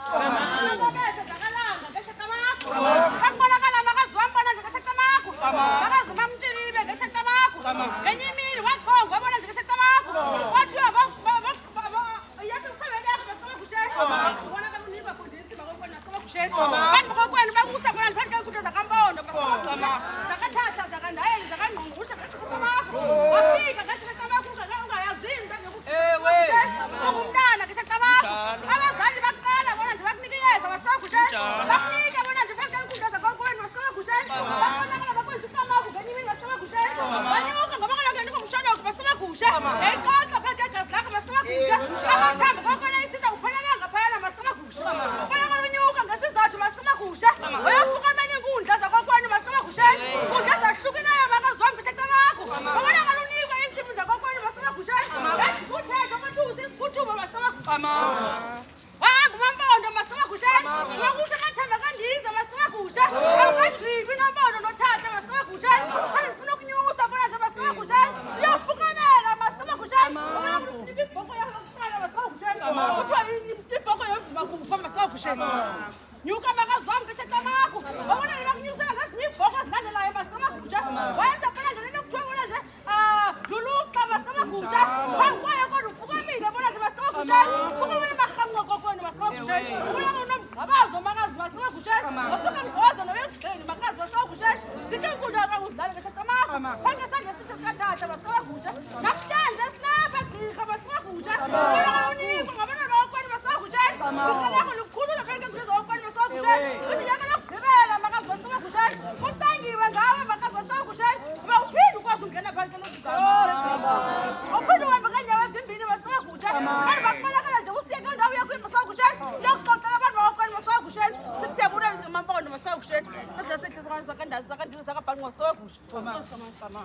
kushe. Ngabese zakalanga ngeshe tamakho. Akubonakala makaziwambona nje ngeshe tamakho. Makazima mtshilibe ngeshe tamakho. Ngenye imini wakhonga wabona nje ngeshe tamakho. Wathi yathi ukhwele yakho basaba kushe. Ubona kamunika fundisi bakubona basaba kushe. Bantu kokwenu bakusa bona phandle kwenkutho zakampondo. Zakathatha zakandayeli zakangqongo kushe ngeshe tamakho. Wafika ngeshe tamakho ungayaziyo umntana ngisho tamakho abazali baqala bona nje bakunikeza wasokhushela bakunike bona nje phambi kwenkundla zakokwenu wasokhushela baqala bakwenza tamakho ngenye imini wasokhushela banyuka ngoba kaloku yena ngumshonoko basokhushela eyiqoqa phambi kwegazi lakho basokhushela abathambi kokwena isitha uphelele ngaphayana masokhushela ubona kolunyuka ngesizathu masokhushela uyafukamela inkundla zakokwenu masokhushela inkundla zahlukileyo makazombi tamakho ubona kalunikwa iintsimu zakokwenu masokhushela uthetho bathusi kuthuba basokhushela ngumampondo masokhushela ngokuthi kathemba kandiza masokhushela awukazikwi nompondo nothatha masokhushela khale sifuna ukunyusa bona nje masokhushela uyofukamela masokhushela ubona ukuthi ibhoko yakho yokuqala masokhushela kuthiwa ibhoko yomzima kufa masokhushela nyuka makazwami ngisho tamakho babona bakunyusela ngezinye ibhoko ezilandelayo masokhushela wayenza bona nje lento kuthiwa bona nje luluqa masokhushela phambi kwayo kodwa ufukamile bona nje masokhushela ufukamile marhamnqa kokwenu masokhushela ubona unomgqabazo makazi masokhushela wasuka mgozo noyekugxeni makazi masokhushela zikhe inkundla yakakudlala ngisho tamakho phanke sanje sithi sikathatha masokhushela namhlanje silapha gqirha masokhushela ubona unikwa ngabantwana bakokwenu masokhushela ukalakho lukhulula phanke kuzizwa kokwenu masokhushela iminyaka lokugqibela makazi masokhushela kutangiwe ngawe makazi masokhushela uba uphinde ukwazi ungena phanke uphinde uhambe ngeenyawo ezimbini masokhushela kanti bakubalakala nje usiye kwendawo yakho masokhushela uyokuxoxela abantu bakokwenu masokhushela sithi siyabulele singamampondo masokhushela endlela sehlizikwane sakandazi sakandile sakabhanqwa masokhushela